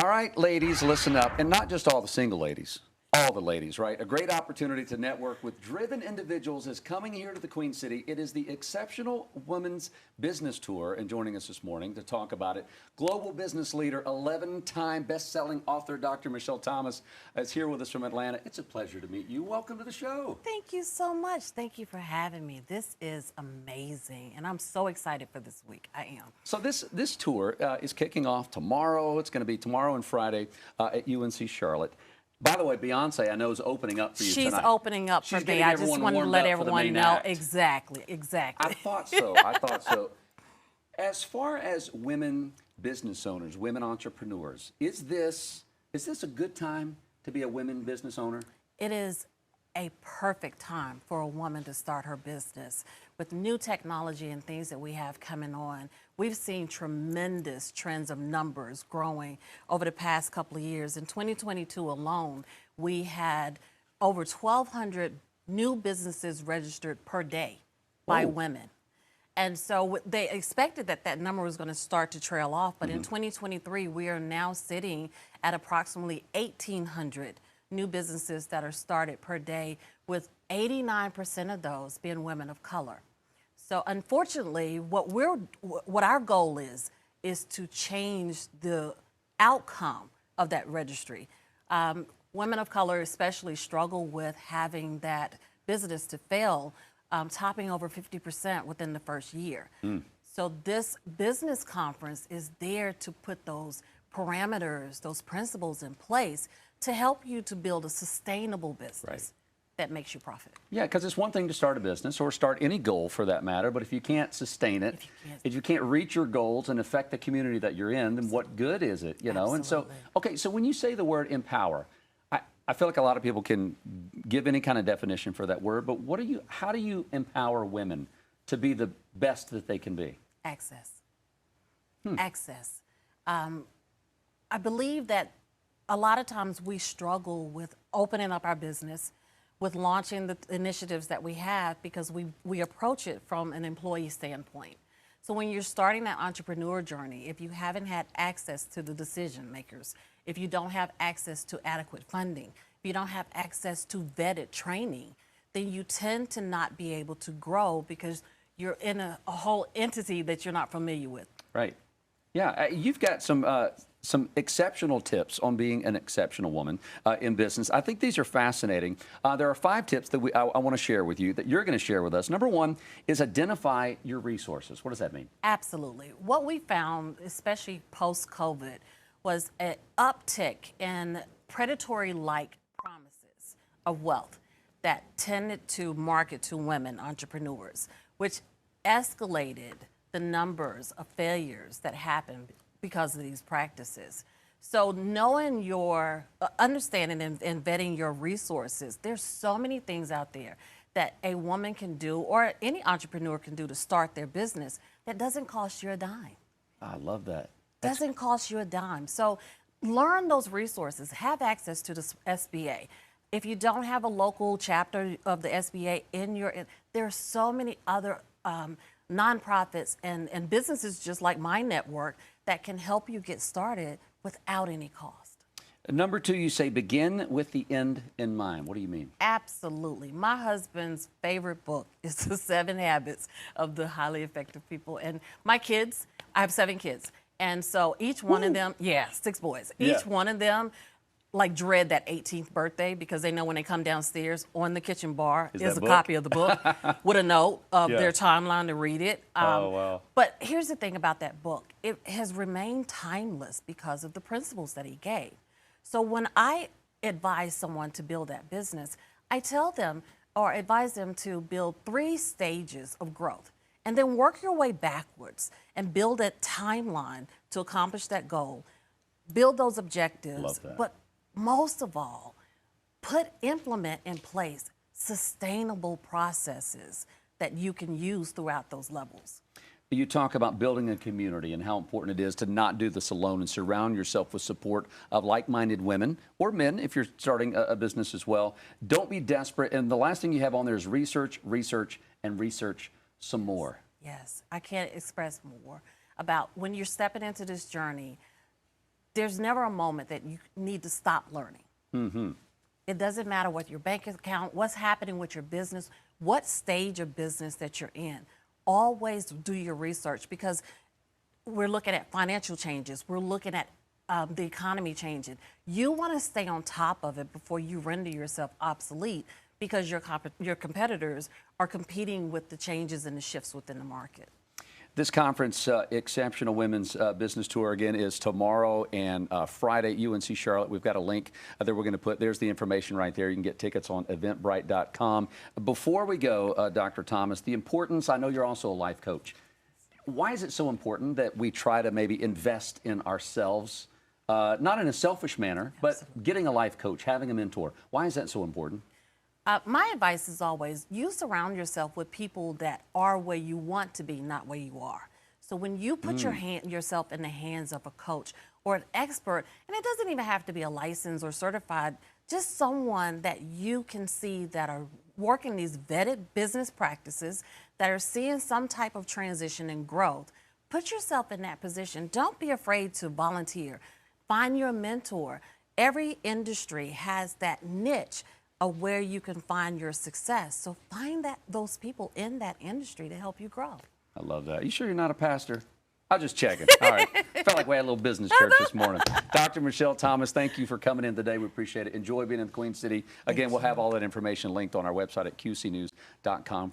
All right, ladies, listen up. And not just all the single ladies, all the ladies, right? A great opportunity to network with driven individuals is coming here to the Queen City. It is the Exceptional Women's Business Tour. And joining us this morning to talk about it, global business leader, 11-time best-selling author, Dr. Michelle Thomas, is here with us from Atlanta. It's a pleasure to meet you. Welcome to the show. Thank you so much. Thank you for having me. This is amazing, and I'm so excited for this week. I am. So this tour is kicking off tomorrow. It's going to be tomorrow and Friday at UNC Charlotte. By the way, Beyonce, I know, is opening up for you She's tonight. opening up for me. I just wanted to let everyone know. Exactly. I thought so. As far as women business owners, women entrepreneurs, is this a good time to be a women business owner? It is a perfect time for a woman to start her business. With new technology and things that we have coming on, we've seen tremendous trends of numbers growing over the past couple of years. In 2022 alone, we had over 1,200 new businesses registered per day by women. And so they expected that number was going to start to trail off. But in 2023, we are now sitting at approximately 1,800 new businesses that are started per day, with 89% of those being women of color. So unfortunately, what our goal is to change the outcome of that registry. Women of color especially struggle with having that business to fail, topping over 50% within the first year. So this business conference is there to put those parameters, those principles in place to help you to build a sustainable business that makes you profit. Yeah, because it's one thing to start a business or start any goal for that matter, but if you can't sustain it, if you can't reach your goals and affect the community that you're in, then what good is it, you know? And so, okay, so when you say the word empower, I feel like a lot of people can give any kind of definition for that word, but how do you empower women to be the best that they can be? Access. Access. I believe that a lot of times we struggle with opening up our business, with launching the initiatives that we have, because we approach it from an employee standpoint. So when you're starting that entrepreneur journey, if you haven't had access to the decision makers, if you don't have access to adequate funding, if you don't have access to vetted training, then you tend to not be able to grow because you're in a whole entity that you're not familiar with. Right. Yeah, you've got some exceptional tips on being an exceptional woman in business. I think these are fascinating. There are 5 tips that I want to share with you, that you're going to share with us. Number 1 is identify your resources. What does that mean? Absolutely. What we found, especially post-COVID, was an uptick in predatory-like promises of wealth that tended to market to women entrepreneurs, which escalated the numbers of failures that happened because of these practices. So knowing your, understanding and vetting your resources, there's so many things out there that a woman can do, or any entrepreneur can do, to start their business that doesn't cost you a dime. I love that. Doesn't cost you a dime. So learn those resources, have access to the SBA. If you don't have a local chapter of the SBA there are so many other nonprofits and businesses just like my network that can help you get started without any cost. Number 2, you say begin with the end in mind. What do you mean? Absolutely. My husband's favorite book is The 7 Habits of the Highly Effective People. And my kids, I have 7 kids. And so each one of them, 6 boys. Each one of them like dread that 18th birthday, because they know when they come downstairs, on the kitchen bar is a copy of the book with a note of their timeline to read it. Oh, wow. But here's the thing about that book. It has remained timeless because of the principles that he gave. So when I advise someone to build that business, I tell them or advise them to build 3 stages of growth, and then work your way backwards and build a timeline to accomplish that goal, build those objectives. Love that. But most of all, implement in place sustainable processes that you can use throughout those levels. You talk about building a community and how important it is to not do this alone and surround yourself with support of like-minded women or men if you're starting a business as well. Don't be desperate. And the last thing you have on there is research, research, and research some more. Yes, I can't express more about when you're stepping into this journey. there's never a moment that you need to stop learning. It doesn't matter what your bank account, what's happening with your business, what stage of business that you're in. Always do your research, because we're looking at financial changes. We're looking at the economy changing. You want to stay on top of it before you render yourself obsolete, because your competitors are competing with the changes and the shifts within the market. This conference, Exceptional Women's Business Tour, again, is tomorrow and Friday, UNC Charlotte. We've got a link that we're going to put. There's the information right there. You can get tickets on eventbrite.com. Before we go, Dr. Thomas, the importance, I know you're also a life coach. Why is it so important that we try to maybe invest in ourselves, not in a selfish manner, but getting a life coach, having a mentor? Why is that so important? My advice is always, you surround yourself with people that are where you want to be, not where you are. So when you put yourself in the hands of a coach or an expert, and it doesn't even have to be a licensed or certified, just someone that you can see that are working these vetted business practices, that are seeing some type of transition and growth, put yourself in that position. Don't be afraid to volunteer. Find your mentor. Every industry has that niche of where you can find your success. So find those people in that industry to help you grow. I love that. You sure you're not a pastor? I'll just check it. All right. Felt like we had a little business church this morning. Dr. Michelle Thomas, thank you for coming in today. We appreciate it. Enjoy being in the Queen City. Again, we'll have all that information linked on our website at qcnews.com.